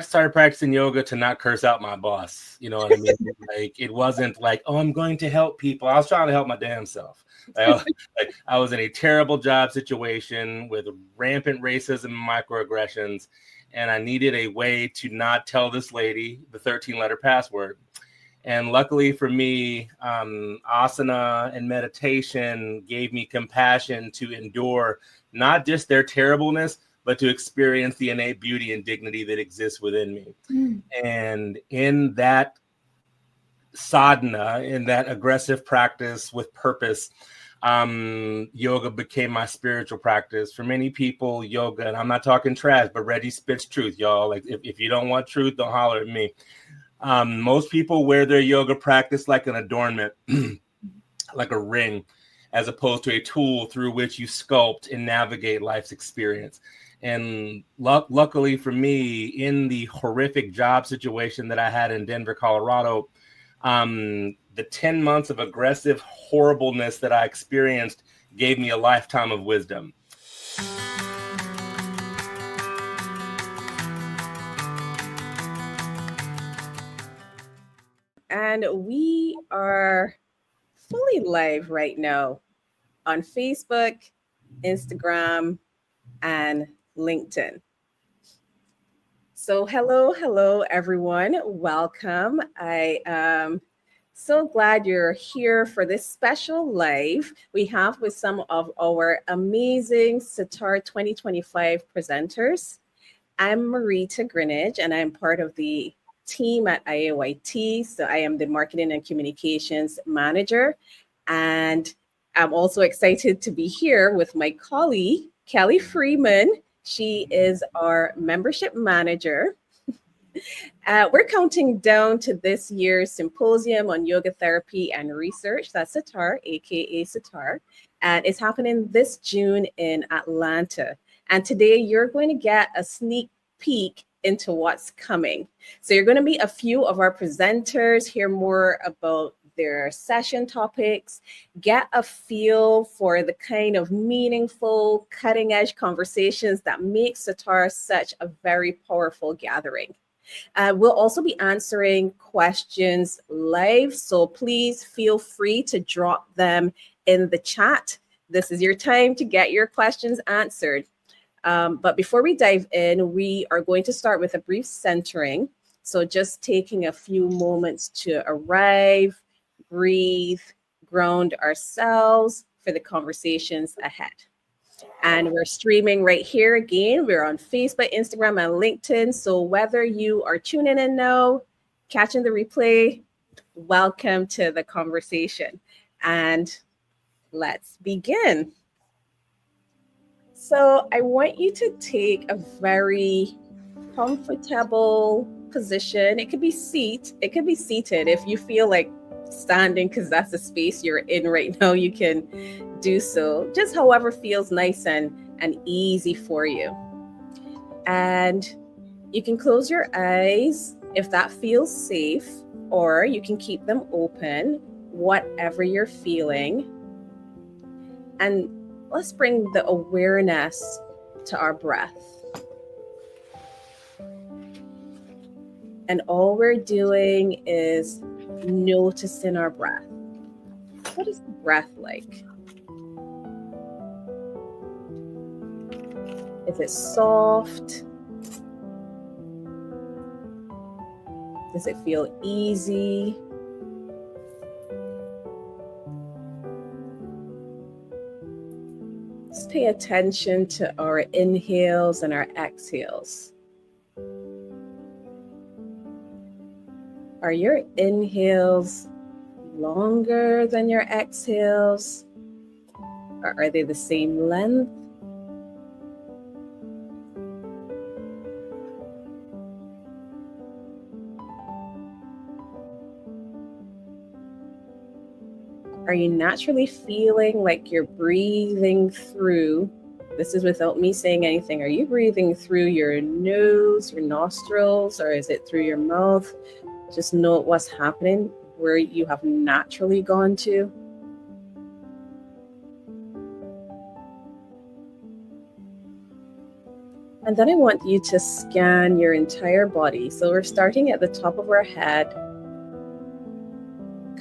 started practicing yoga to not curse out my boss. You know what I mean? Like, it wasn't like, oh, I'm going to help people. I was trying to help my damn self. I was in a terrible job situation with rampant racism and microaggressions, and I needed a way to not tell this lady the 13-letter password. And luckily for me, asana and meditation gave me compassion to endure not just their terribleness, but to experience the innate beauty and dignity that exists within me. And in that sadhana, in that aggressive practice with purpose, yoga became my spiritual practice. For many people, yoga, and I'm not talking trash, but Reggie spits truth, y'all. Like, if you don't want truth, don't holler at me. Most people wear their yoga practice like an adornment, like a ring, as opposed to a tool through which you sculpt and navigate life's experience. And luckily for me, in the horrific job situation that I had in Denver, Colorado, the 10 months of aggressive horribleness that I experienced gave me a lifetime of wisdom. And we are fully live right now on Facebook, Instagram, and LinkedIn. So hello, everyone. Welcome. I am so glad you're here for this special live we have with some of our amazing SYTAR 2025 presenters. I'm Marita Greenidge, and I'm part of the team at IAYT. So I am the Marketing and Communications Manager. And I'm also excited to be here with my colleague, Kelly Freeman. She is our Membership Manager. We're counting down to this year's Symposium on Yoga Therapy and Research. That's SYTAR, aka SYTAR. And it's happening this June in Atlanta. And today you're going to get a sneak peek into what's coming. So you're going to meet a few of our presenters, hear more about their session topics, get a feel for the kind of meaningful, cutting edge conversations that make SYTAR such a very powerful gathering. We'll also be answering questions live, so please feel free to drop them in the chat. This is your time to get your questions answered. But before we dive in, we are going to start with a brief centering. So just taking a few moments to arrive, breathe, ground ourselves for the conversations ahead. And we're streaming right here again. We're on Facebook, Instagram, and LinkedIn. So whether you are tuning in now, catching the replay, welcome to the conversation. And let's begin. So I want you to take a very comfortable position. It could be seated. If you feel like standing because that's the space you're in right now, you can do so. Just however feels nice and easy for you. And you can close your eyes if that feels safe, or you can keep them open, whatever you're feeling. And let's bring the awareness to our breath. And all we're doing is noticing our breath. What is the breath like? Is it soft? Does it feel easy? Just pay attention to our inhales and our exhales. Are your inhales longer than your exhales? Or are they the same length? Are you naturally feeling like you're breathing through? This is without me saying anything. Are you breathing through your nose, your nostrils, or is it through your mouth? Just note what's happening where you have naturally gone to. And then I want you to scan your entire body. So we're starting at the top of our head,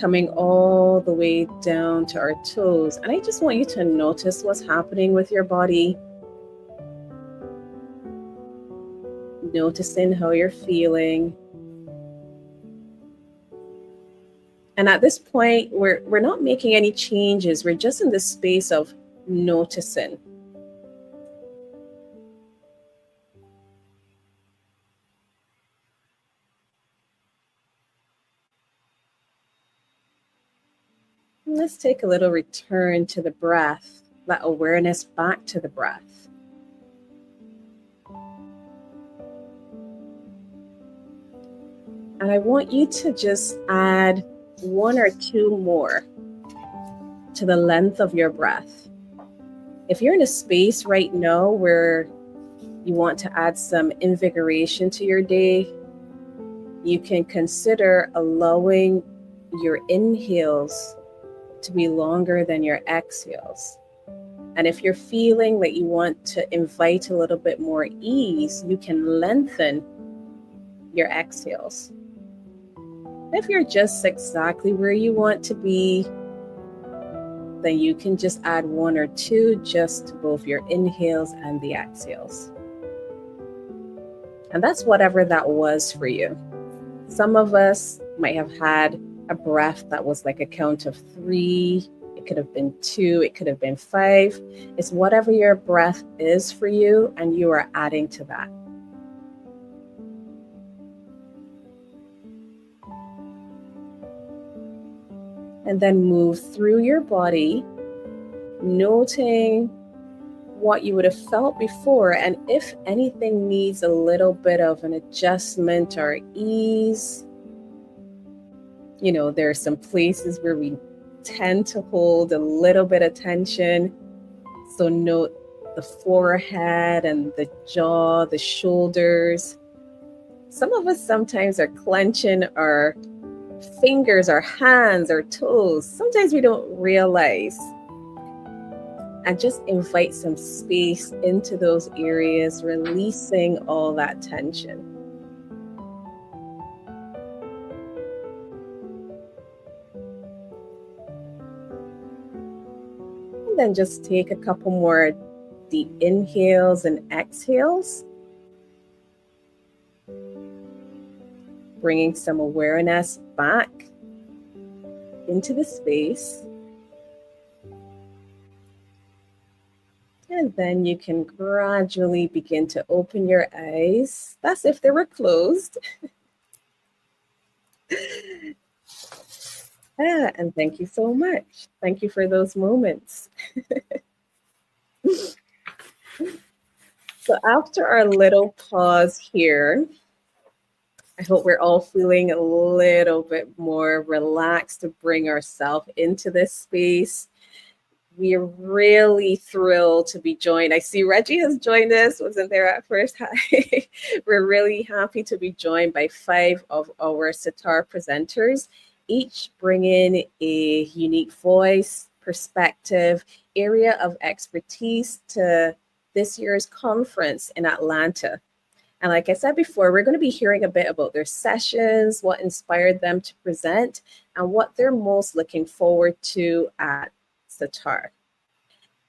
coming all the way down to our toes. And I just want you to notice what's happening with your body. Noticing how you're feeling. And at this point, we're not making any changes. We're just in this space of noticing. Let's take a little return to the breath, that awareness back to the breath. And I want you to just add 1 or 2 more to the length of your breath. If you're in a space right now where you want to add some invigoration to your day, you can consider allowing your inhales to be longer than your exhales. And if you're feeling that you want to invite a little bit more ease, you can lengthen your exhales. If you're just exactly where you want to be, then you can just add 1 or 2 just to both your inhales and the exhales. And that's whatever that was for you. Some of us might have had a breath that was like a count of 3. It could have been 2. It could have been 5. It's whatever your breath is for you, and you are adding to that. And then move through your body, noting what you would have felt before, and if anything needs a little bit of an adjustment or ease. You know, there are some places where we tend to hold a little bit of tension. So note the forehead and the jaw, the shoulders. Some of us sometimes are clenching our fingers, our hands, our toes. Sometimes we don't realize. And just invite some space into those areas, releasing all that tension. And then just take a couple more deep inhales and exhales. Bringing some awareness back into the space. And then you can gradually begin to open your eyes. That's if they were closed. And thank you so much. Thank you for those moments. So after our little pause here, I hope we're all feeling a little bit more relaxed to bring ourselves into this space. We are really thrilled to be joined. I see Reggie has joined us, wasn't there at first? Hi. We're really happy to be joined by 5 of our SYTAR presenters, each bringing a unique voice, perspective, area of expertise to this year's conference in Atlanta. And like I said before, we're going to be hearing a bit about their sessions, what inspired them to present, and what they're most looking forward to at SYTAR.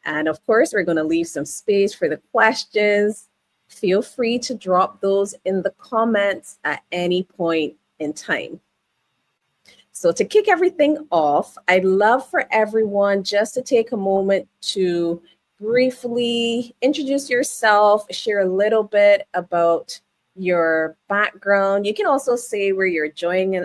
And of course, we're going to leave some space for the questions. Feel free to drop those in the comments at any point in time. So to kick everything off, I'd love for everyone just to take a moment to briefly introduce yourself, share a little bit about your background. You can also say where you're joining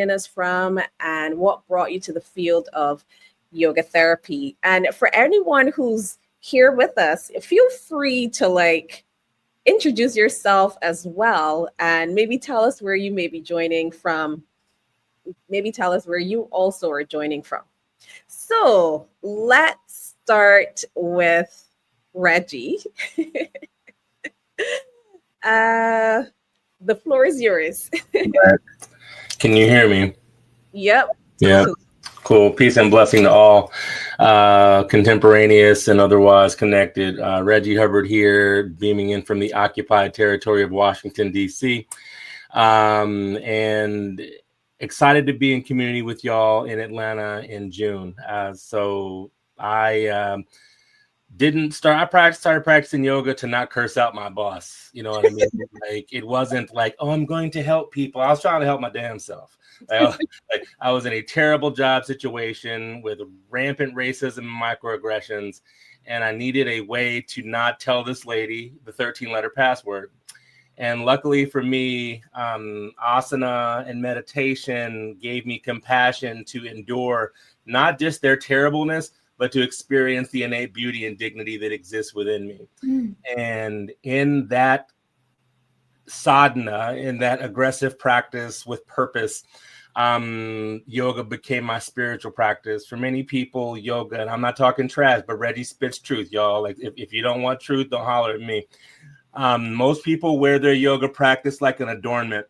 us from and what brought you to the field of yoga therapy. And for anyone who's here with us, feel free to introduce yourself as well, and maybe tell us where you may be joining from. Maybe tell us where you also are joining from. So let's start with Reggie. The floor is yours. Can you hear me? Yep. Yeah. Cool. Peace and blessing to all, contemporaneous and otherwise connected. Reggie Hubbard here, beaming in from the occupied territory of Washington, D.C. And excited to be in community with y'all in Atlanta in June. So I started practicing yoga to not curse out my boss. You know what I mean? Like, it wasn't like, oh, I'm going to help people. I was trying to help my damn self. Like I was in a terrible job situation with rampant racism and microaggressions, and I needed a way to not tell this lady the 13-letter password. And luckily for me, asana and meditation gave me compassion to endure not just their terribleness, but to experience the innate beauty and dignity that exists within me. And in that sadhana, in that aggressive practice with purpose, yoga became my spiritual practice. For many people, yoga, and I'm not talking trash, but Reggie spits truth, y'all. Like, if you don't want truth, don't holler at me. Most people wear their yoga practice like an adornment,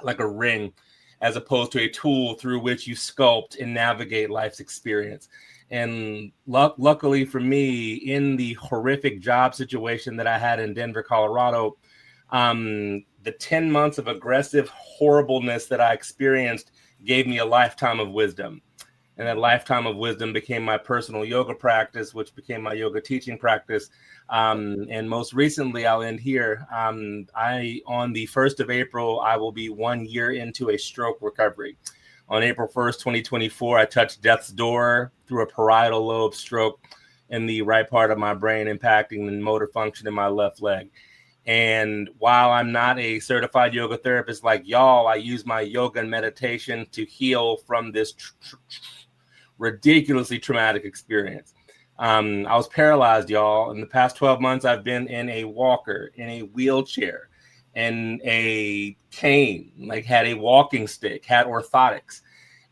like a ring, as opposed to a tool through which you sculpt and navigate life's experience. And luckily for me, in the horrific job situation that I had in Denver, Colorado, the 10 months of aggressive horribleness that I experienced gave me a lifetime of wisdom. And that lifetime of wisdom became my personal yoga practice, which became my yoga teaching practice. And most recently, I'll end here. On the 1st of April, I will be 1 year into a stroke recovery. On April 1st, 2024, I touched death's door through a parietal lobe stroke in the right part of my brain, impacting the motor function in my left leg. And while I'm not a certified yoga therapist like y'all, I use my yoga and meditation to heal from this ridiculously traumatic experience. I was paralyzed, y'all. In the past 12 months, I've been in a walker, in a wheelchair, and a cane, like had a walking stick, had orthotics.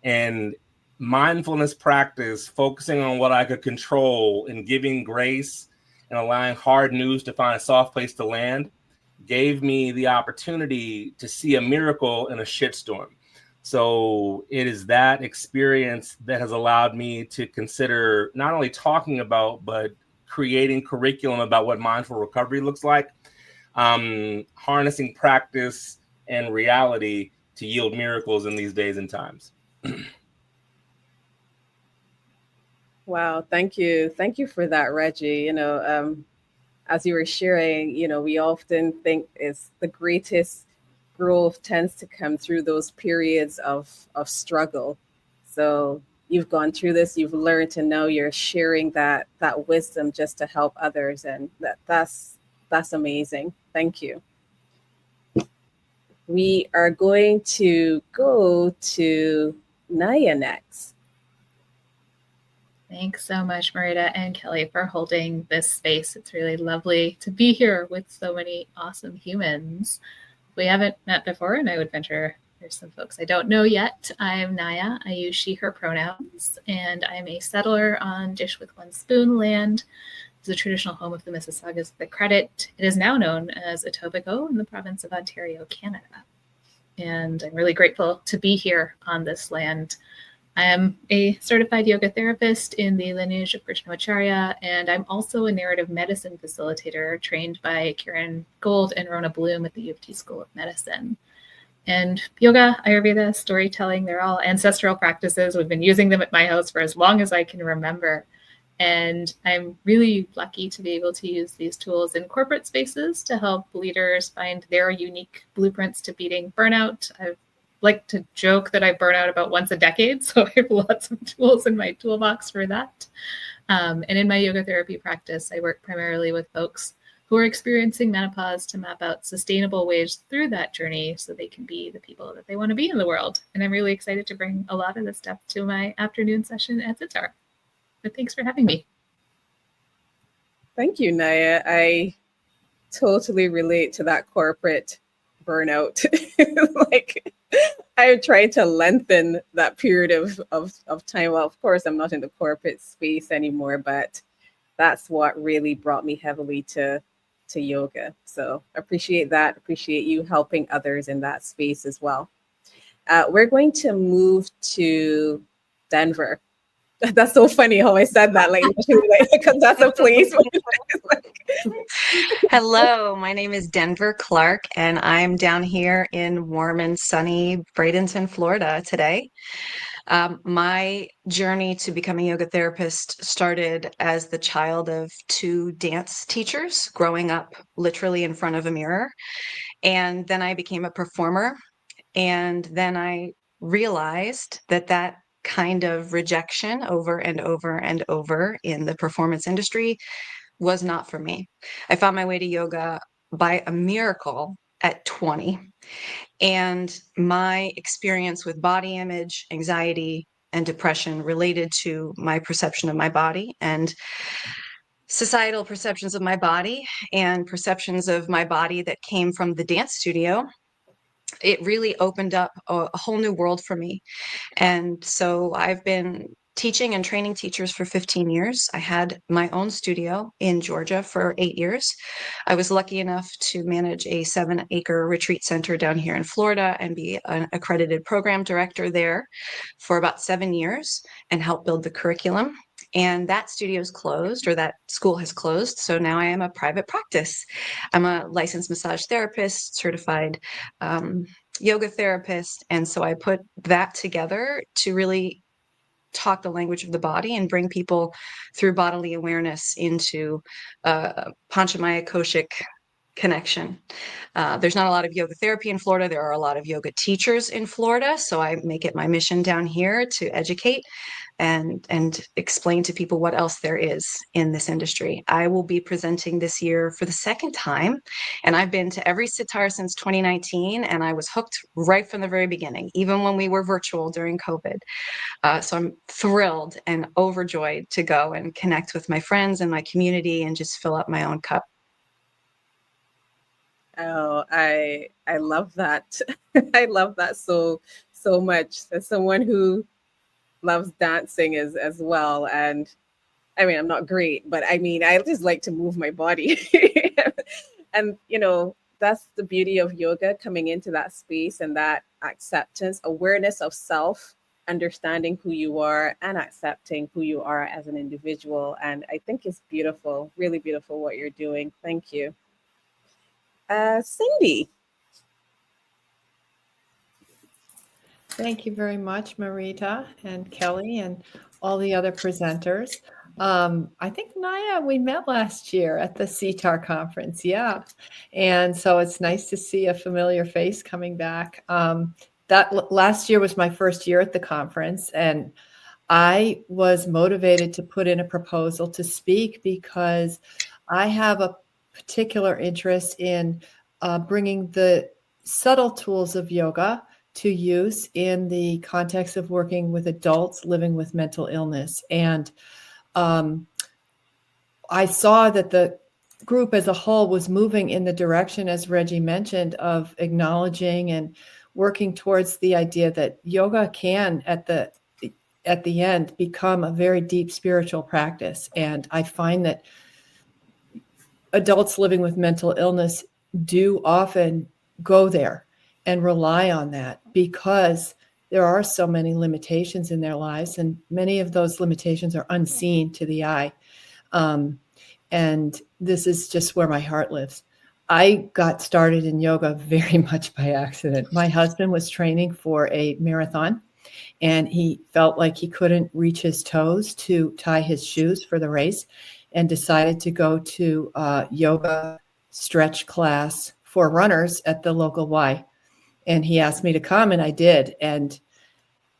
And mindfulness practice, focusing on what I could control and giving grace and allowing hard news to find a soft place to land, gave me the opportunity to see a miracle in a shitstorm. So it is that experience that has allowed me to consider not only talking about, but creating curriculum about what mindful recovery looks like, harnessing practice and reality to yield miracles in these days and times. Wow, thank you. Thank you for that, Reggie. As you were sharing, we often think it's the greatest growth tends to come through those periods of struggle. So you've gone through this, you've learned, and now you're sharing that wisdom just to help others, and that's amazing. Thank you. We are going to go to Naya next. Thanks so much, Marita and Kelly, for holding this space. It's really lovely to be here with so many awesome humans. We haven't met before, and I would venture there's some folks I don't know yet. I'm Naya. I use she, her pronouns, and I'm a settler on Dish with One Spoon land. It's the traditional home of the Mississaugas of the Credit. It is now known as Etobicoke in the province of Ontario, Canada. And I'm really grateful to be here on this land. I am a certified yoga therapist in the lineage of Krishnamacharya, and I'm also a narrative medicine facilitator trained by Karen Gold and Rona Bloom at the U of T School of Medicine. And yoga, Ayurveda, storytelling, they're all ancestral practices. We've been using them at my house for as long as I can remember. And I'm really lucky to be able to use these tools in corporate spaces to help leaders find their unique blueprints to beating burnout. I've like to joke that I burn out about once a decade, so I have lots of tools in my toolbox for that. And in my yoga therapy practice, I work primarily with folks who are experiencing menopause to map out sustainable ways through that journey so they can be the people that they want to be in the world. And I'm really excited to bring a lot of this stuff to my afternoon session at SYTAR. But thanks for having me. Thank you, Naya. I totally relate to that corporate burnout. Like, I'm trying to lengthen that period of time. Well, of course, I'm not in the corporate space anymore, but that's what really brought me heavily to yoga. So appreciate that. Appreciate you helping others in that space as well. We're going to move to Denver. That's so funny how I said that, like, because that's a place. Hello, my name is Denver Clark, and I'm down here in warm and sunny Bradenton, Florida today. My journey to become a yoga therapist started as the child of two dance teachers, growing up literally in front of a mirror. And then I became a performer. And then I realized that kind of rejection over and over and over in the performance industry was not for me. I found my way to yoga by a miracle at 20. And my experience with body image, anxiety, and depression related to my perception of my body and societal perceptions of my body and perceptions of my body that came from the dance studio, it really opened up a whole new world for me. And so I've been teaching and training teachers for 15 years. I had my own studio in Georgia for 8 years. I was lucky enough to manage a 7-acre retreat center down here in Florida and be an accredited program director there for about 7 years and help build the curriculum. And that studio's closed, or that school has closed. So now I am a private practice. I'm a licensed massage therapist, certified yoga therapist. And so I put that together to really talk the language of the body and bring people through bodily awareness into Panchakosha connection. There's not a lot of yoga therapy in Florida. There are a lot of yoga teachers in Florida. So I make it my mission down here to educate and explain to people what else there is in this industry. I will be presenting this year for the second time, and I've been to every SYTAR since 2019, and I was hooked right from the very beginning, even when we were virtual during COVID. So I'm thrilled and overjoyed to go and connect with my friends and my community and just fill up my own cup. Oh, I love that. I love that so much. As someone who loves dancing as well, and I mean, I'm not great, but I mean, I just like to move my body. And that's the beauty of yoga, coming into that space and that acceptance, awareness of self, understanding who you are and accepting who you are as an individual. And I think it's beautiful, really beautiful what you're doing. Thank you. Cindy. Thank you very much, Marita and Kelly and all the other presenters. I think, Naya, we met last year at the SYTAR conference. Yeah. And so it's nice to see a familiar face coming back. That last year was my first year at the conference, and I was motivated to put in a proposal to speak because I have a particular interest in bringing the subtle tools of yoga to use in the context of working with adults living with mental illness. And I saw that the group as a whole was moving in the direction, as Reggie mentioned, of acknowledging and working towards the idea that yoga can, at the end, become a very deep spiritual practice. And I find that adults living with mental illness do often go there and rely on that because there are so many limitations in their lives, and many of those limitations are unseen to the eye. And this is just where my heart lives. I got started in yoga very much by accident. My husband was training for a marathon, and he felt like he couldn't reach his toes to tie his shoes for the race, and decided to go to a yoga stretch class for runners at the local Y. And he asked me to come, and I did. And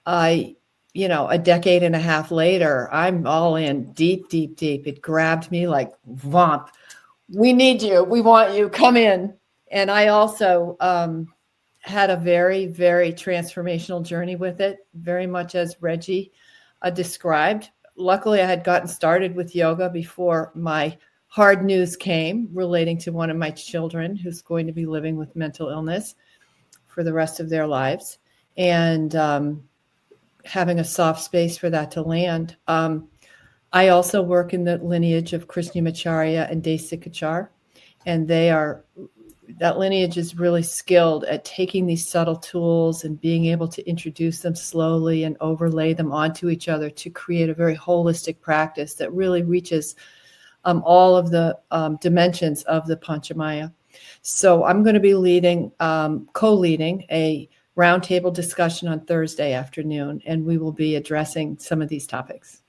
a decade and a half later, I'm all in deep, deep, deep. It grabbed me like vomp. We need you. We want you. Come in. And I also had a very, very transformational journey with it, very much as Reggie described. Luckily, I had gotten started with yoga before my hard news came relating to one of my children who's going to be living with mental illness for the rest of their lives, and having a soft space for that to land. I also work in the lineage of Krishnamacharya and Desikachar, and they are that lineage is really skilled at taking these subtle tools and being able to introduce them slowly and overlay them onto each other to create a very holistic practice that really reaches all of the dimensions of the Panchamaya. So I'm going to be co-leading a roundtable discussion on Thursday afternoon, and we will be addressing some of these topics.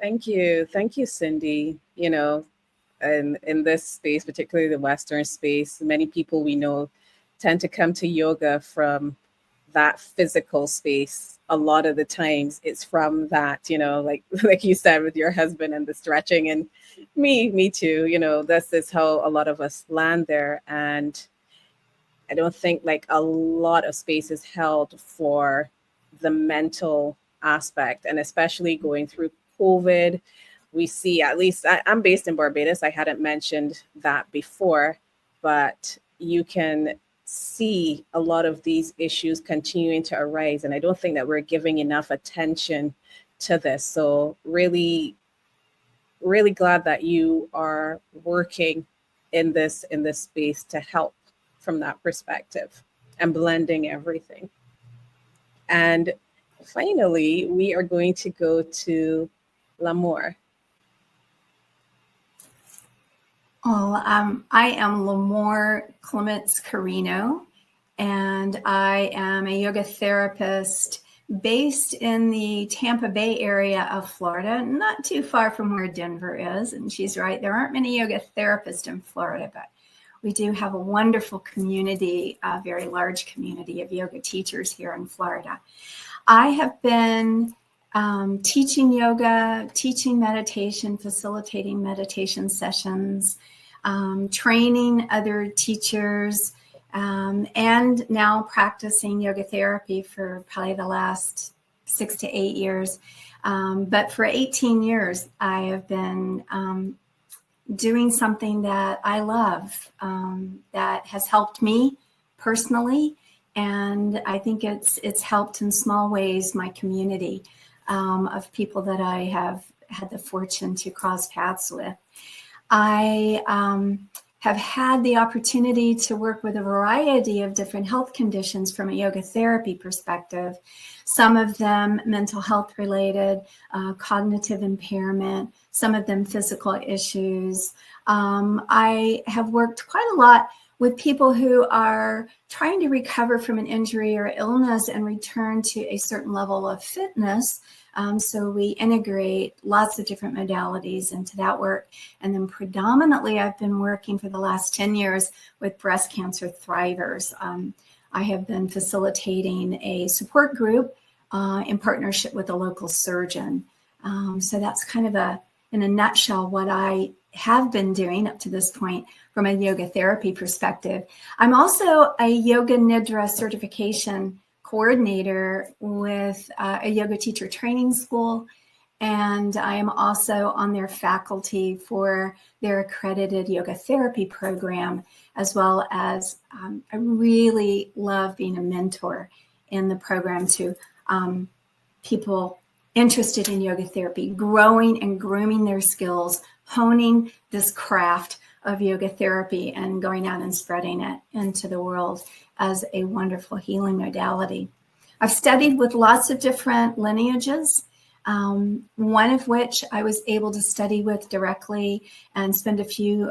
Thank you, Cindy. And in this space, particularly the Western space, many people we know tend to come to yoga from that physical space. A lot of the times it's from that, like you said with your husband and the stretching, and me too, this is how a lot of us land there. And I don't think like a lot of space is held for the mental aspect, and especially going through COVID. We see, at least I'm based in Barbados. I hadn't mentioned that before, but you can see a lot of these issues continuing to arise. And I don't think that we're giving enough attention to this. So really, really glad that you are working in this space to help from that perspective and blending everything. And finally, we are going to go to LaMor. Well, I am LaMor Clements Carino, and I am a yoga therapist based in the Tampa Bay area of Florida, not too far from where Denver is. And she's right, there aren't many yoga therapists in Florida, but we do have a wonderful community, a very large community of yoga teachers here in Florida. I have been teaching yoga, teaching meditation, facilitating meditation sessions, training other teachers, and now practicing yoga therapy for probably the last 6 to 8 years. But for 18 years, I have been doing something that I love, that has helped me personally. And I think it's helped in small ways my community of people that I have had the fortune to cross paths with. I have had the opportunity to work with a variety of different health conditions from a yoga therapy perspective, some of them mental health related, cognitive impairment, some of them physical issues. I have worked quite a lot with people who are trying to recover from an injury or illness and return to a certain level of fitness. So we integrate lots of different modalities into that work. And then predominantly, I've been working for the last 10 years with breast cancer thrivers. I have been facilitating a support group in partnership with a local surgeon. So that's kind of in a nutshell, what I have been doing up to this point from a yoga therapy perspective. I'm also a Yoga Nidra certification coordinator with a yoga teacher training school, and I am also on their faculty for their accredited yoga therapy program, as well as I really love being a mentor in the program to people interested in yoga therapy, growing and grooming their skills, honing this craft of yoga therapy and going out and spreading it into the world as a wonderful healing modality. I've studied with lots of different lineages, one of which I was able to study with directly and spend a few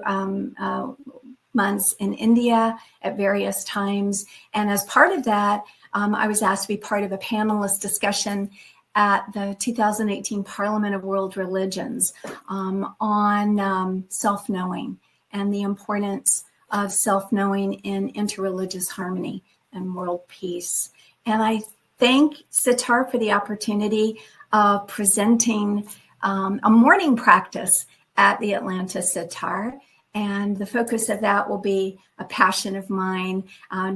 months in India at various times. And as part of that, I was asked to be part of a panelist discussion at the 2018 Parliament of World Religions on self-knowing and the importance of self-knowing in interreligious harmony and world peace. And I thank SYTAR for the opportunity of presenting a morning practice at the Atlanta SYTAR. And the focus of that will be a passion of mine.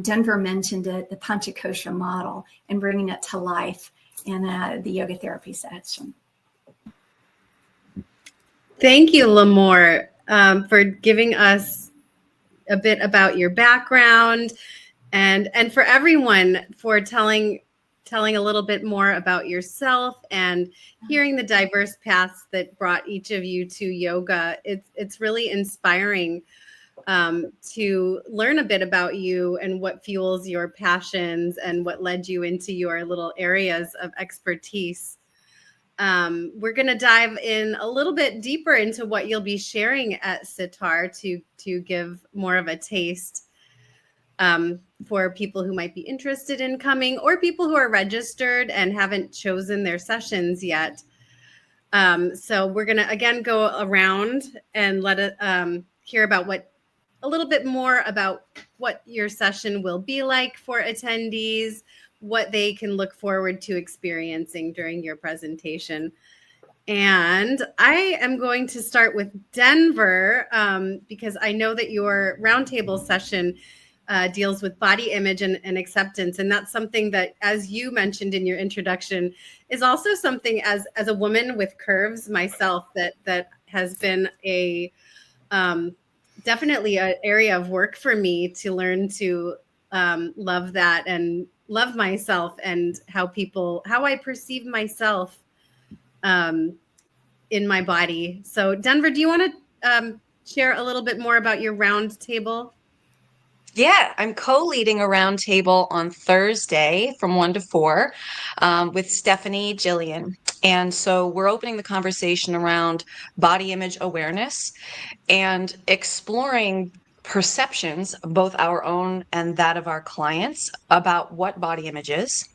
Denver mentioned it, the Panchakosha model, and bringing it to life in the yoga therapy session. Thank you, LaMor, for giving us a bit about your background, and for everyone for telling telling a little bit more about yourself and hearing the diverse paths that brought each of you to yoga. It's really inspiring to learn a bit about you and what fuels your passions and what led you into your little areas of expertise. We're going to dive in a little bit deeper into what you'll be sharing at SYTAR to give more of a taste for people who might be interested in coming, or people who are registered and haven't chosen their sessions yet. So we're going to, again, go around and let it hear about a little bit more about what your session will be like for attendees, what they can look forward to experiencing during your presentation. And I am going to start with Denver because I know that your roundtable session deals with body image and acceptance. And that's something that, as you mentioned in your introduction, is also something as a woman with curves myself that has been definitely an area of work for me to learn to love that and love myself and how I perceive myself in my body. So Denver, do you want to share a little bit more about your round table? Yeah, I'm co-leading a roundtable on Thursday from 1 to 4 with Stefanie Jillian. And so we're opening the conversation around body image awareness and exploring perceptions, both our own and that of our clients, about what body image is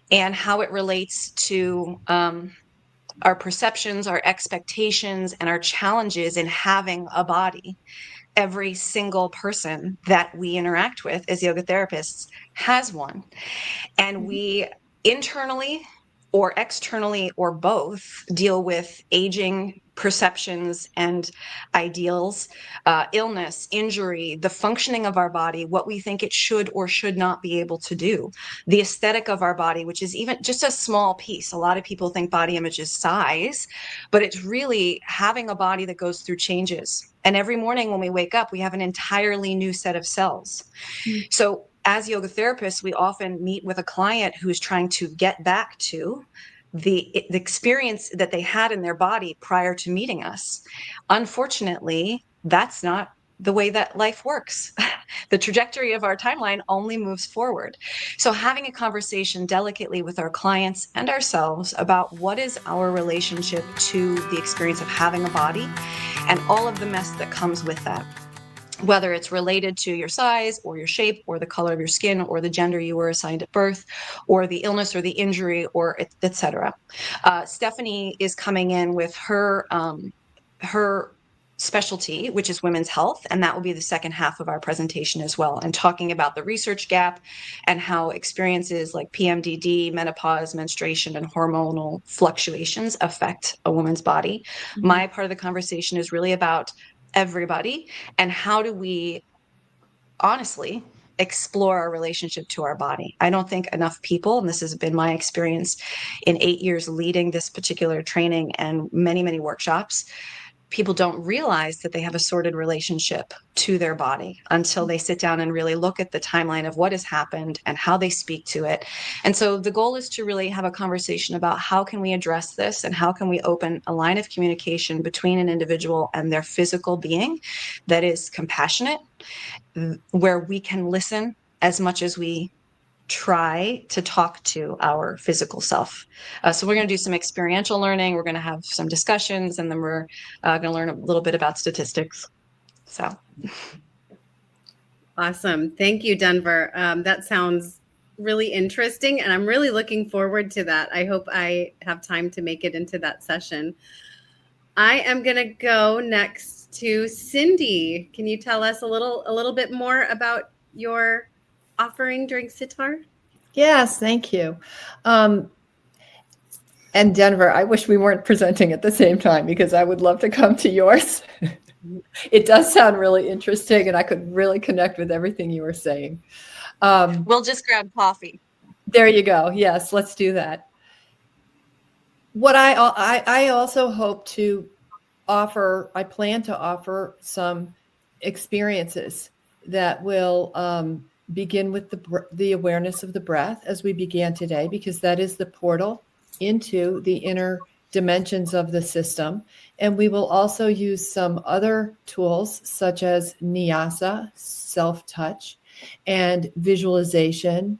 and how it relates to our perceptions, our expectations, and our challenges in having a body. Every single person that we interact with as yoga therapists has one. And we internally or externally or both deal with aging, perceptions and ideals, illness, injury, the functioning of our body, what we think it should or should not be able to do, the aesthetic of our body, which is even just a small piece. A lot of people think body image is size, but it's really having a body that goes through changes. And every morning when we wake up, we have an entirely new set of cells. So as yoga therapists, we often meet with a client who's trying to get back to the experience that they had in their body prior to meeting us. Unfortunately, that's not the way that life works. The trajectory of our timeline only moves forward. So having a conversation delicately with our clients and ourselves about what is our relationship to the experience of having a body and all of the mess that comes with that, whether it's related to your size or your shape or the color of your skin or the gender you were assigned at birth or the illness or the injury or et cetera. Stefanie is coming in with her specialty, which is women's health, and that will be the second half of our presentation as well, and talking about the research gap and how experiences like PMDD, menopause, menstruation, and hormonal fluctuations affect a woman's body. Mm-hmm. My part of the conversation is really about everybody and how do we honestly explore our relationship to our body. I don't think enough people, and this has been my experience in 8 years leading this particular training and many, many workshops, people don't realize that they have a sordid relationship to their body until they sit down and really look at the timeline of what has happened and how they speak to it. And so the goal is to really have a conversation about how can we address this and how can we open a line of communication between an individual and their physical being that is compassionate, where we can listen as much as we try to talk to our physical self. So we're going to do some experiential learning. We're going to have some discussions, and then we're going to learn a little bit about statistics. So. Awesome. Thank you, Denver. That sounds really interesting, and I'm really looking forward to that. I hope I have time to make it into that session. I am going to go next to Cindy. Can you tell us a little bit more about your offering during SYTAR? Yes, thank you. And Denver, I wish we weren't presenting at the same time because I would love to come to yours. It does sound really interesting, and I could really connect with everything you were saying. We'll just grab coffee. There you go. Yes, let's do that. What I also hope to offer, I plan to offer some experiences that will begin with the awareness of the breath as we began today, because that is the portal into the inner dimensions of the system. And we will also use some other tools such as Nyasa, self-touch, and visualization,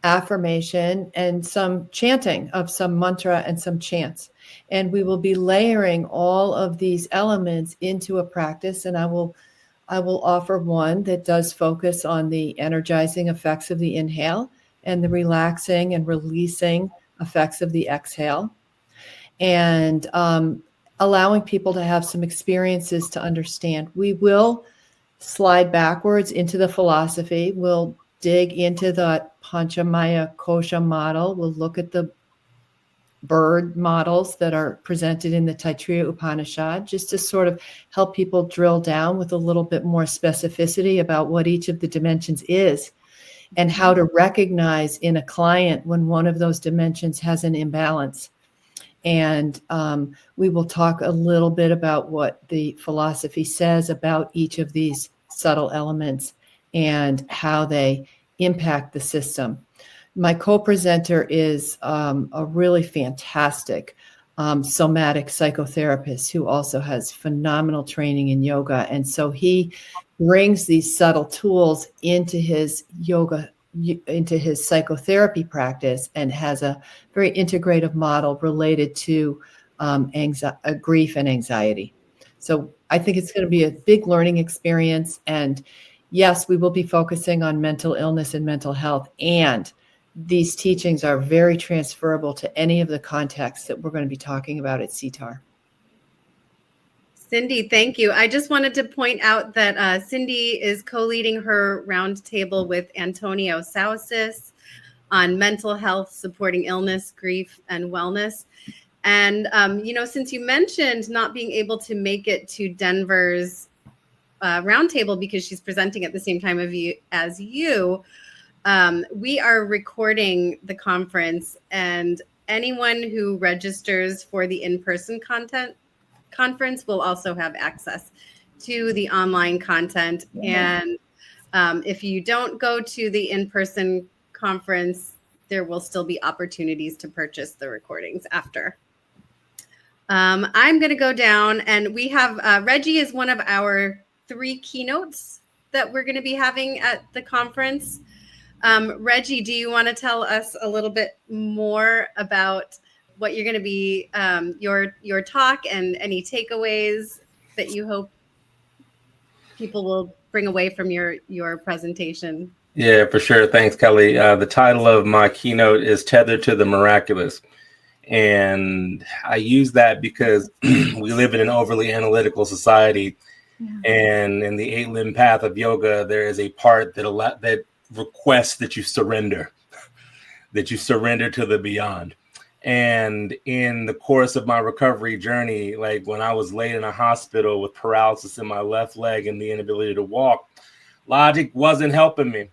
affirmation, and some chanting of some mantra and some chants. And we will be layering all of these elements into a practice. And I will offer one that does focus on the energizing effects of the inhale and the relaxing and releasing effects of the exhale, and allowing people to have some experiences to understand. We will slide backwards into the philosophy. We'll dig into the Panchakosha model. We'll look at the bird models that are presented in the Taittiriya Upanishad, just to sort of help people drill down with a little bit more specificity about what each of the dimensions is and how to recognize in a client when one of those dimensions has an imbalance. And we will talk a little bit about what the philosophy says about each of these subtle elements and how they impact the system. My co-presenter is a really fantastic somatic psychotherapist who also has phenomenal training in yoga. And so he brings these subtle tools into his yoga, into his psychotherapy practice, and has a very integrative model related to grief and anxiety. So I think it's going to be a big learning experience. And yes, we will be focusing on mental illness and mental health. And these teachings are very transferable to any of the contexts that we're going to be talking about at SYTAR. Cindy, thank you. I just wanted to point out that Cindy is co-leading her roundtable with Antonio Sausis on mental health, supporting illness, grief, and wellness. And, since you mentioned not being able to make it to Denver's roundtable because she's presenting at the same time as you, we are recording the conference, and anyone who registers for the in-person conference will also have access to the online content. And if you don't go to the in-person conference, there will still be opportunities to purchase the recordings after. I'm going to go down, and we have Reggie is one of our 3 keynotes that we're going to be having at the conference. Reggie, do you want to tell us a little bit more about what you're going to be, your talk, and any takeaways that you hope people will bring away from your presentation? Yeah, for sure. Thanks, Kelly. The title of my keynote is Tethered to the Miraculous. And I use that because we live in an overly analytical society. Yeah. And in the 8-limb path of yoga, there is a part that requests that you surrender to the beyond. And in the course of my recovery journey, like when I was laid in a hospital with paralysis in my left leg and the inability to walk, logic wasn't helping me.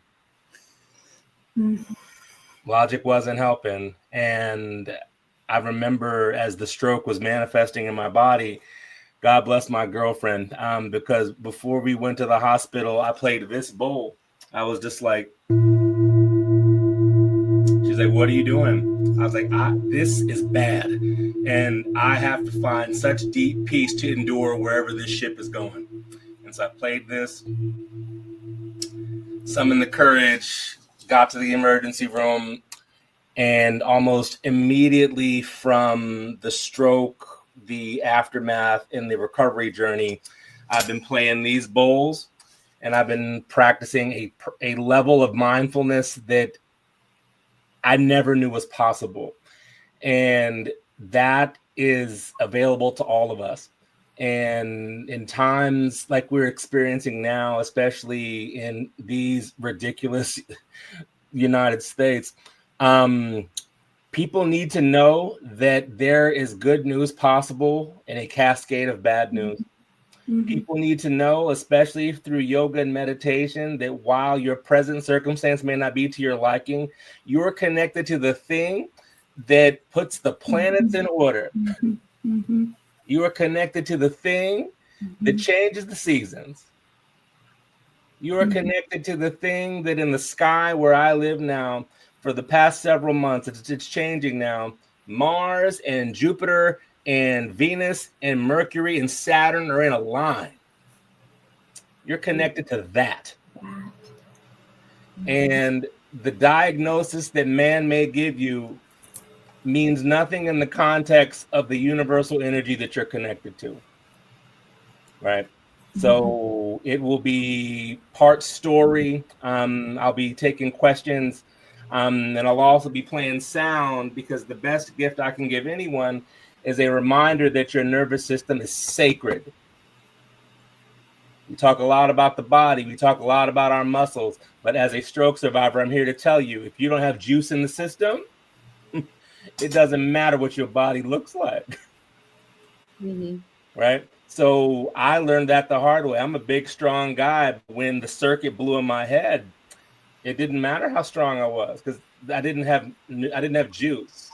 Logic wasn't helping. And I remember as the stroke was manifesting in my body, God bless my girlfriend, because before we went to the hospital, I played this bowl. I was just like, she's like, what are you doing? I was like, this is bad. And I have to find such deep peace to endure wherever this ship is going. And so I played this, summoned the courage, got to the emergency room, and almost immediately from the stroke, the aftermath, and the recovery journey, I've been playing these bowls, and I've been practicing a level of mindfulness that I never knew was possible. And that is available to all of us. And in times like we're experiencing now, especially in these ridiculous United States, people need to know that there is good news possible in a cascade of bad news. Mm-hmm. People need to know, especially through yoga and meditation, that while your present circumstance may not be to your liking, you are connected to the thing that puts the planets in order. Mm-hmm. You are connected to the thing that changes the seasons. You are connected to the thing that in the sky where I live now for the past several months, it's changing now. Mars and Jupiter and Venus and Mercury and Saturn are in a line. You're connected to that. And the diagnosis that man may give you means nothing in the context of the universal energy that you're connected to. Right? So it will be part story. I'll be taking questions, and I'll also be playing sound, because the best gift I can give anyone is a reminder that your nervous system is sacred. We talk a lot about the body. We talk a lot about our muscles. But as a stroke survivor, I'm here to tell you, if you don't have juice in the system, it doesn't matter what your body looks like. Right? So I learned that the hard way. I'm a big, strong guy. When the circuit blew in my head, it didn't matter how strong I was, because I didn't have juice.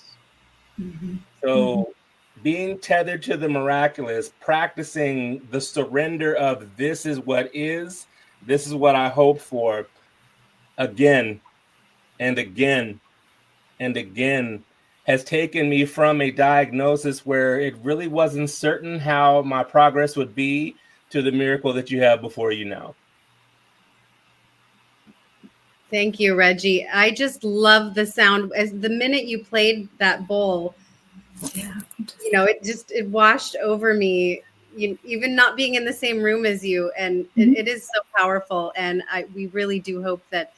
So being tethered to the miraculous, practicing the surrender of this is what is, this is what I hope for, again and again and again, has taken me from a diagnosis where it really wasn't certain how my progress would be to the miracle that you have before you now. Thank you, Reggie. I just love the sound. As the minute you played that bowl, it washed over me, even not being in the same room as you. And it is so powerful. And we really do hope that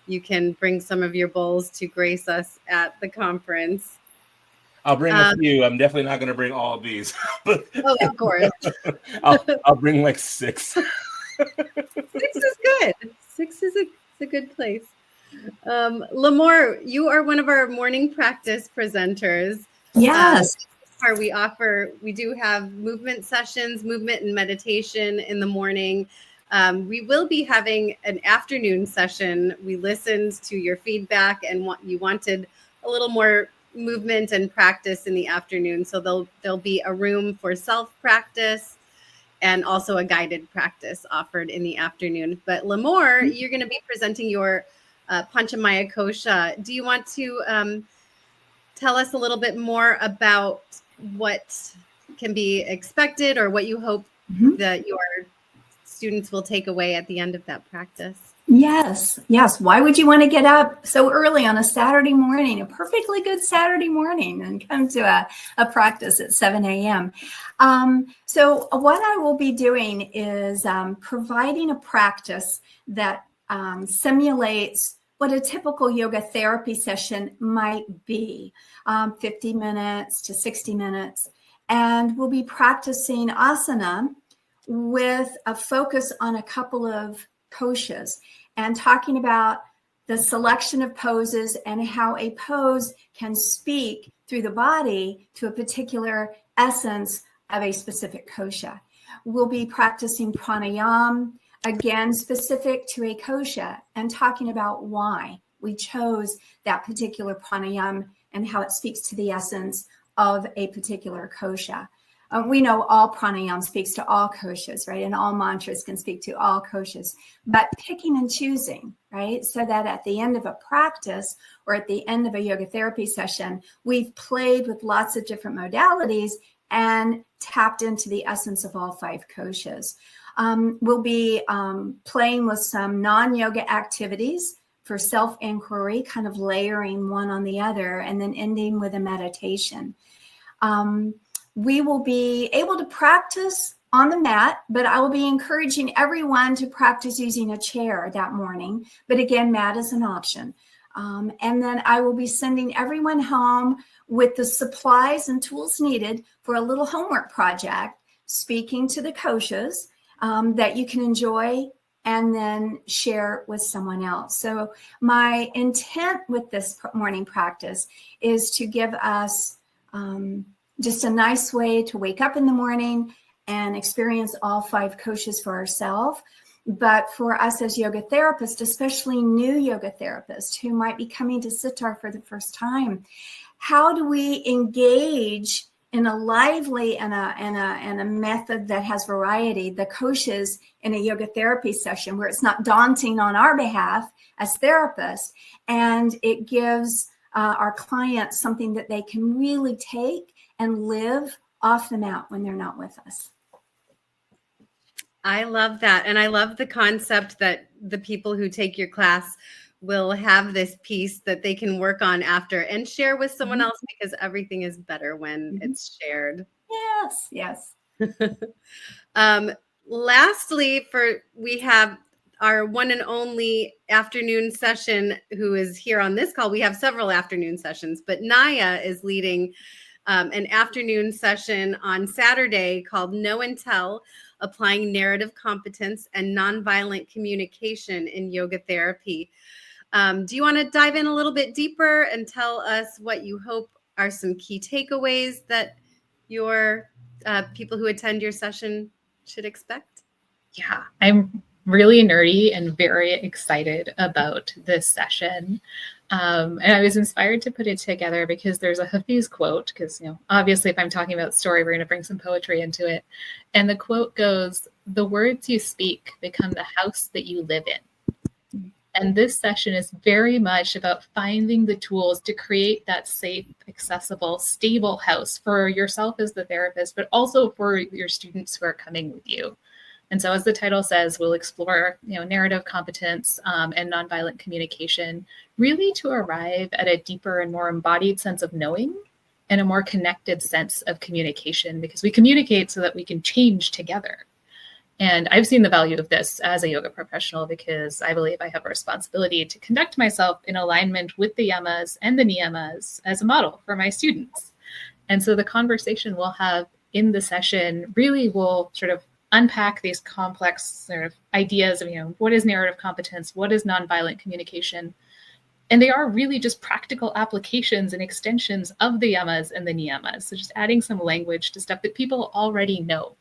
you can bring some of your bowls to grace us at the conference. I'll bring a few. I'm definitely not going to bring all of these. Oh, of course. I'll bring like 6. 6 is good. 6 is a good place. LaMor, you are one of our morning practice presenters. Yes. We do have movement sessions, movement and meditation in the morning. We will be having an afternoon session. We listened to your feedback and you wanted a little more movement and practice in the afternoon. So there'll be a room for self-practice and also a guided practice offered in the afternoon. But LaMor, you're going to be presenting your Panchakosha. Do you want to tell us a little bit more about what can be expected, or what you hope that your students will take away at the end of that practice? Yes. Why would you want to get up so early on a Saturday morning, a perfectly good Saturday morning, and come to a practice at 7 a.m.? So what I will be doing is providing a practice that simulates what a typical yoga therapy session might be, 50 minutes to 60 minutes. And we'll be practicing asana with a focus on a couple of koshas, and talking about the selection of poses and how a pose can speak through the body to a particular essence of a specific kosha. We'll be practicing pranayama, again, specific to a kosha, and talking about why we chose that particular pranayama and how it speaks to the essence of a particular kosha. We know all pranayama speaks to all koshas, right? And all mantras can speak to all koshas, but picking and choosing, right? So that at the end of a practice or at the end of a yoga therapy session, we've played with lots of different modalities and tapped into the essence of all 5 koshas. We'll be playing with some non-yoga activities for self-inquiry, kind of layering one on the other, and then ending with a meditation. We will be able to practice on the mat, but I will be encouraging everyone to practice using a chair that morning. But again, mat is an option. And then I will be sending everyone home with the supplies and tools needed for a little homework project, speaking to the koshas that you can enjoy and then share with someone else. So my intent with this morning practice is to give us just a nice way to wake up in the morning and experience all 5 koshas for ourselves. But for us as yoga therapists, especially new yoga therapists who might be coming to SYTAR for the first time, how do we engage in a lively and a method that has variety, the koshas in a yoga therapy session where it's not daunting on our behalf as therapists, and it gives our clients something that they can really take and live off the mat when they're not with us. I love that. And I love the concept that the people who take your class will have this piece that they can work on after and share with someone else, because everything is better when it's shared. Yes, yes. Lastly, we have our one and only afternoon session who is here on this call. We have several afternoon sessions, but Naya is leading an afternoon session on Saturday called Know and Tell, Applying Narrative Competence and Nonviolent Communication in Yoga Therapy. Do you want to dive in a little bit deeper and tell us what you hope are some key takeaways that your people who attend your session should expect? Yeah, I'm really nerdy and very excited about this session. And I was inspired to put it together because there's a Hafiz quote, because, obviously if I'm talking about story, we're going to bring some poetry into it. And the quote goes, "The words you speak become the house that you live in." And this session is very much about finding the tools to create that safe, accessible, stable house for yourself as the therapist, but also for your students who are coming with you. And so, as the title says, we'll explore, narrative competence and nonviolent communication, really to arrive at a deeper and more embodied sense of knowing and a more connected sense of communication, because we communicate so that we can change together. And I've seen the value of this as a yoga professional, because I believe I have a responsibility to conduct myself in alignment with the yamas and the niyamas as a model for my students. And so the conversation we'll have in the session really will sort of unpack these complex sort of ideas of, what is narrative competence? What is nonviolent communication? And they are really just practical applications and extensions of the yamas and the niyamas. So just adding some language to stuff that people already know.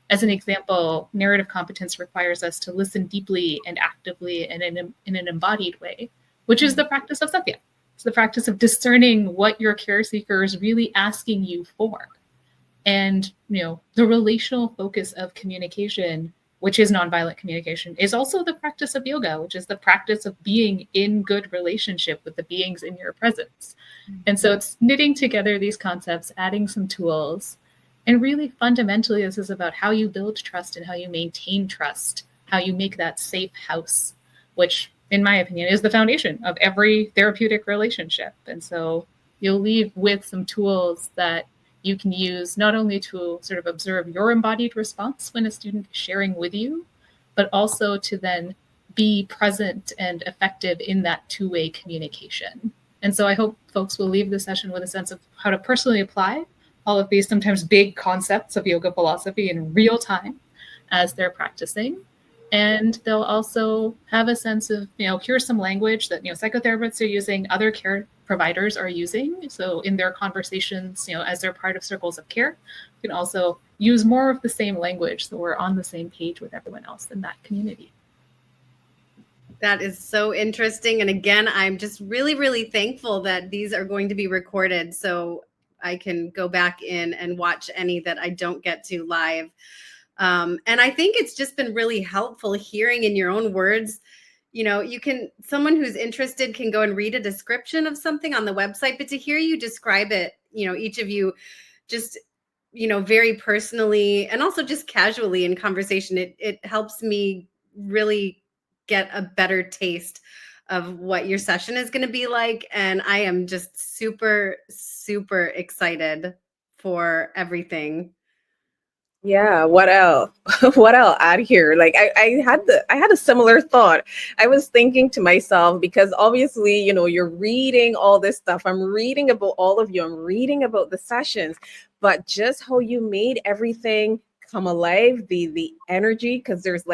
As an example, narrative competence requires us to listen deeply and actively and in an embodied way, which is the practice of satya. It's the practice of discerning what your care seeker is really asking you for. And, the relational focus of communication, which is nonviolent communication, is also the practice of yoga, which is the practice of being in good relationship with the beings in your presence. And so it's knitting together these concepts, adding some tools. And really fundamentally, this is about how you build trust and how you maintain trust, how you make that safe house, which, in my opinion, is the foundation of every therapeutic relationship. And so you'll leave with some tools that you can use not only to sort of observe your embodied response when a student is sharing with you, but also to then be present and effective in that two-way communication. And so I hope folks will leave the session with a sense of how to personally apply all of these sometimes big concepts of yoga philosophy in real time as they're practicing. And they'll also have a sense of, here's some language that, psychotherapists are using, other care providers are using. So in their conversations, as they're part of circles of care, you can also use more of the same language so we're on the same page with everyone else in that community. That is so interesting. And again, I'm just really, really thankful that these are going to be recorded so I can go back in and watch any that I don't get to live. And I think it's just been really helpful hearing in your own words. Someone who's interested can go and read a description of something on the website, but to hear you describe it, each of you just, very personally and also just casually in conversation, it helps me really get a better taste of what your session is going to be like. And I am just super, super excited for everything. Yeah, what else? What else add here? Like I had a similar thought. I was thinking to myself, because obviously, you're reading all this stuff. I'm reading about all of you. I'm reading about the sessions, but just how you made everything come alive, the energy, because there's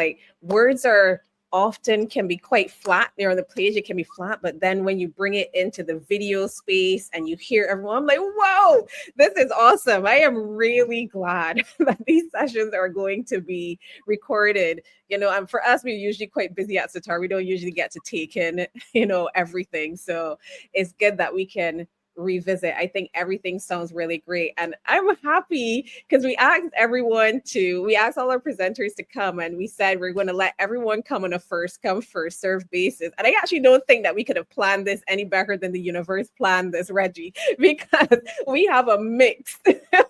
words are often can be quite flat there on the page. It can be flat, but then when you bring it into the video space and you hear everyone, I'm like, whoa, this is awesome. I am really glad that these sessions are going to be recorded. And for us, we're usually quite busy at SYTAR. We don't usually get to take in, everything. So it's good that we can revisit. I think everything sounds really great. And I'm happy because we asked all our presenters to come, and we said we're going to let everyone come on a first come, first serve basis. And I actually don't think that we could have planned this any better than the universe planned this, Reggie, because we have a mix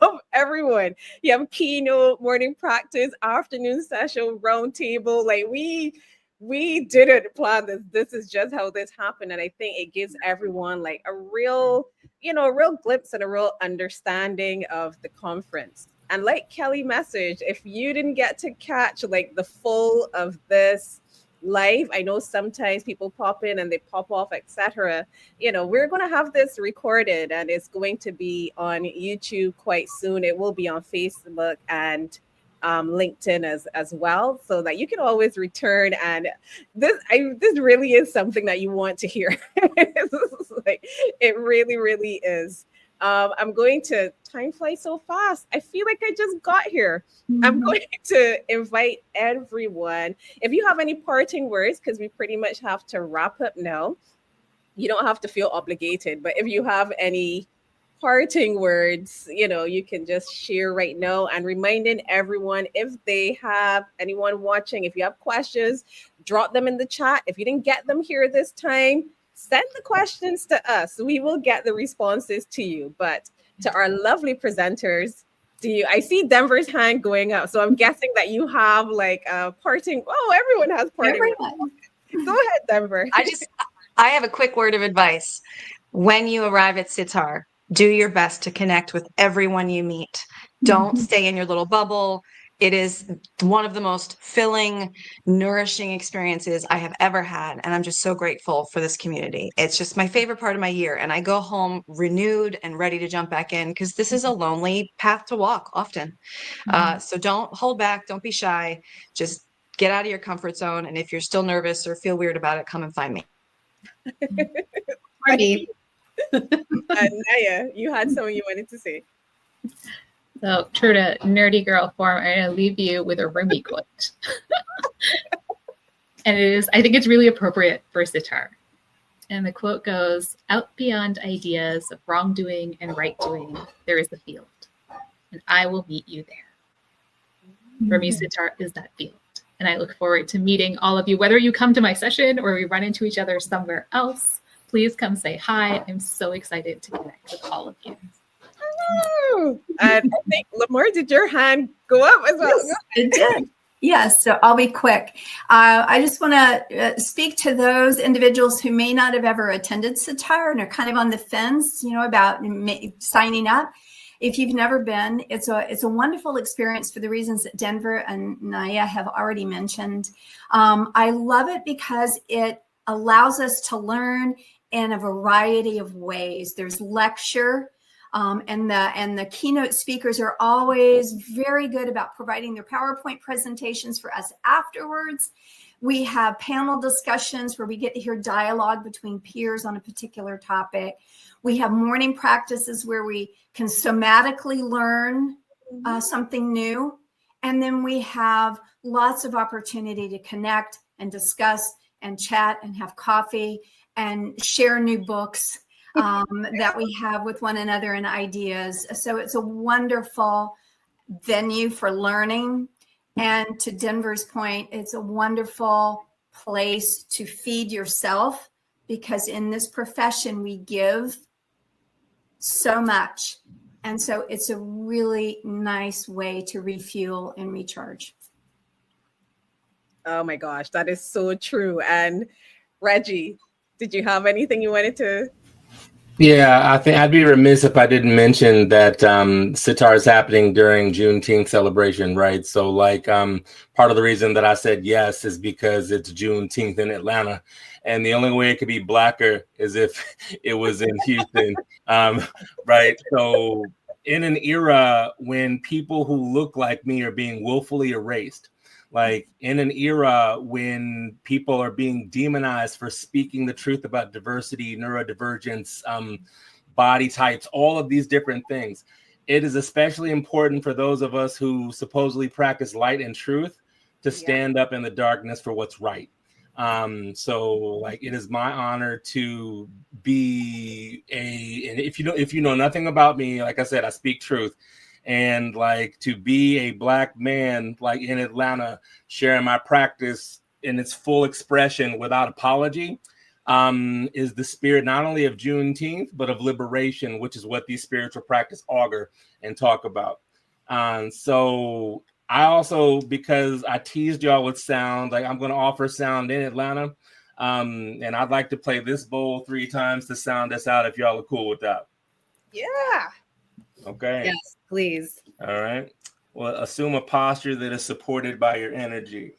of everyone. You have keynote, morning practice, afternoon session, roundtable. Like we didn't plan this. This is just how this happened. And I think it gives everyone like a real glimpse and a real understanding of the conference. And like Kelly messaged, if you didn't get to catch like the full of this live, I know sometimes people pop in and they pop off, etc. We're going to have this recorded, and it's going to be on YouTube quite soon. It will be on Facebook and LinkedIn as well, so that you can always return. And this really is something that you want to hear. Like, it really, really is. Time flies so fast. I feel like I just got here. Mm-hmm. I'm going to invite everyone. If you have any parting words, because we pretty much have to wrap up now, you don't have to feel obligated. But if you have any parting words, you can just share right now. And reminding everyone, if they have anyone watching, if you have questions, drop them in the chat. If you didn't get them here this time, send the questions to us. We will get the responses to you. But to our lovely presenters, I see Denver's hand going up. So I'm guessing that you have like a parting. Oh, everyone has parting words. Go ahead, Denver. I have a quick word of advice. When you arrive at SYTAR, do your best to connect with everyone you meet. Don't stay in your little bubble. It is one of the most filling, nourishing experiences I have ever had. And I'm just so grateful for this community. It's just my favorite part of my year. And I go home renewed and ready to jump back in, because this is a lonely path to walk often. So don't hold back. Don't be shy. Just get out of your comfort zone. And if you're still nervous or feel weird about it, come and find me. Ready. Naya, you had something you wanted to say. So, true to nerdy girl form, I'm going to leave you with a Rumi quote. And I think it's really appropriate for SYTAR. And the quote goes, "Out beyond ideas of wrongdoing and right doing, there is the field. And I will meet you there." For me, SYTAR is that field. And I look forward to meeting all of you, whether you come to my session or we run into each other somewhere else. Please come say hi. I'm so excited to connect with all of you. And I think, LaMor, did your hand go up as well? Yes, it did. Yes, so I'll be quick. I just want to speak to those individuals who may not have ever attended SYTAR and are kind of on the fence, about signing up. If you've never been, it's a wonderful experience for the reasons that Denver and Naya have already mentioned. I love it because it allows us to learn in a variety of ways. There's lecture, and the keynote speakers are always very good about providing their PowerPoint presentations for us afterwards. We have panel discussions where we get to hear dialogue between peers on a particular topic. We have morning practices where we can somatically learn something new. And then we have lots of opportunity to connect and discuss and chat and have coffee and share new books that we have with one another and ideas. So it's a wonderful venue for learning. And to Denver's point, it's a wonderful place to feed yourself, because in this profession, we give so much. And so it's a really nice way to refuel and recharge. Oh my gosh, that is so true. And Reggie, did you have anything you wanted to? Yeah, I think I'd be remiss if I didn't mention that SYTAR is happening during Juneteenth celebration, right? So part of the reason that I said yes is because it's Juneteenth in Atlanta. And the only way it could be blacker is if it was in Houston, right? So in an era when people who look like me are being willfully erased, like in an era when people are being demonized for speaking the truth about diversity, neurodivergence, body types, all of these different things, it is especially important for those of us who supposedly practice light and truth to stand up in the darkness for what's right. So like, it is my honor to be and if you know nothing about me, like I said, I speak truth. And like, to be a Black man, like in Atlanta, sharing my practice in its full expression without apology, is the spirit not only of Juneteenth, but of liberation, which is what these spiritual practice augur and talk about. So I also, because I teased y'all with sound, like I'm going to offer sound in Atlanta. And I'd like to play this bowl 3 times to sound us out if y'all are cool with that. Yeah. Okay. Yes, please. All right. Well, assume a posture that is supported by your energy.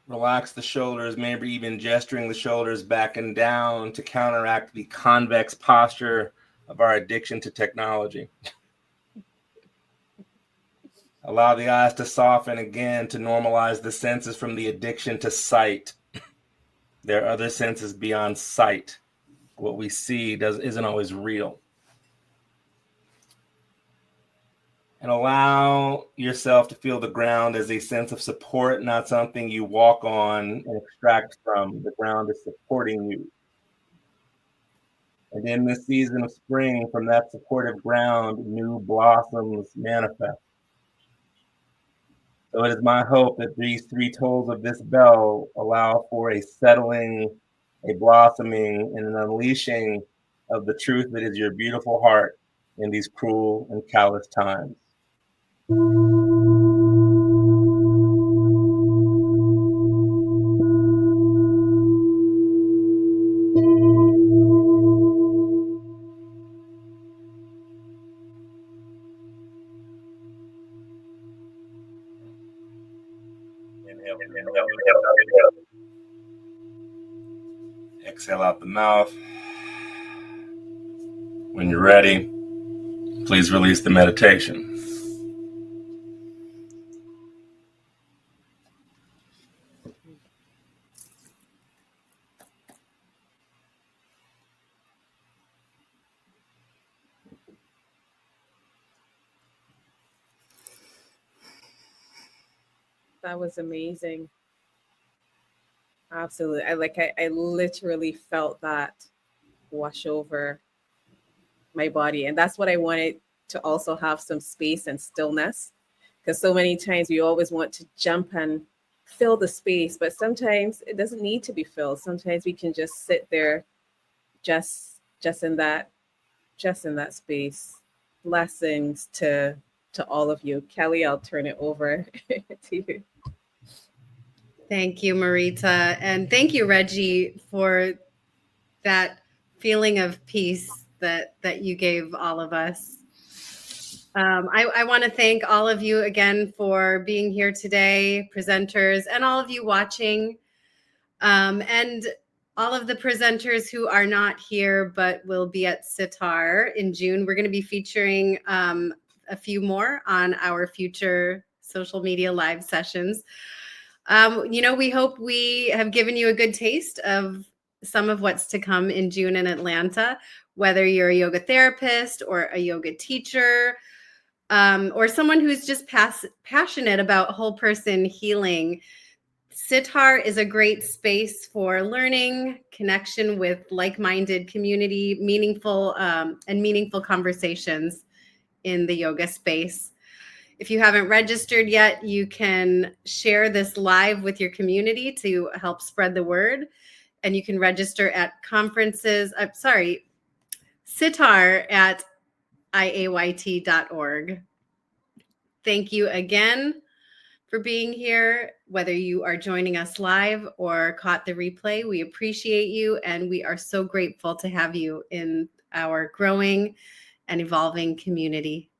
Relax the shoulders, maybe even gesturing the shoulders back and down to counteract the convex posture of our addiction to technology. Allow the eyes to soften again to normalize the senses from the addiction to sight. There are other senses beyond sight. What we see isn't always real. And allow yourself to feel the ground as a sense of support, not something you walk on and extract from. The ground is supporting you. And in this season of spring, from that supportive ground, new blossoms manifest. So it is my hope that these 3 tolls of this bell allow for a settling, a blossoming, and an unleashing of the truth that is your beautiful heart in these cruel and callous times. Exhale out the mouth. When you're ready, please release the meditation. That was amazing. Absolutely. I literally felt that wash over my body. And that's what I wanted, to also have some space and stillness. Because so many times we always want to jump and fill the space, but sometimes it doesn't need to be filled. Sometimes we can just sit there just in that space. Blessings to all of you. Kelly, I'll turn it over to you. Thank you, Marita. And thank you, Reggie, for that feeling of peace that you gave all of us. I want to thank all of you again for being here today, presenters, and all of you watching, and all of the presenters who are not here but will be at SYTAR in June. We're going to be featuring a few more on our future social media live sessions. We hope we have given you a good taste of some of what's to come in June in Atlanta, whether you're a yoga therapist or a yoga teacher, or someone who's just passionate about whole person healing. SYTAR is a great space for learning, connection with like-minded community, meaningful conversations in the yoga space. If you haven't registered yet, you can share this live with your community to help spread the word. And you can register at SYTAR at iayt.org. Thank you again for being here. Whether you are joining us live or caught the replay, we appreciate you. And we are so grateful to have you in our growing and evolving community.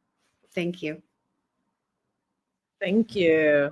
Thank you. Thank you.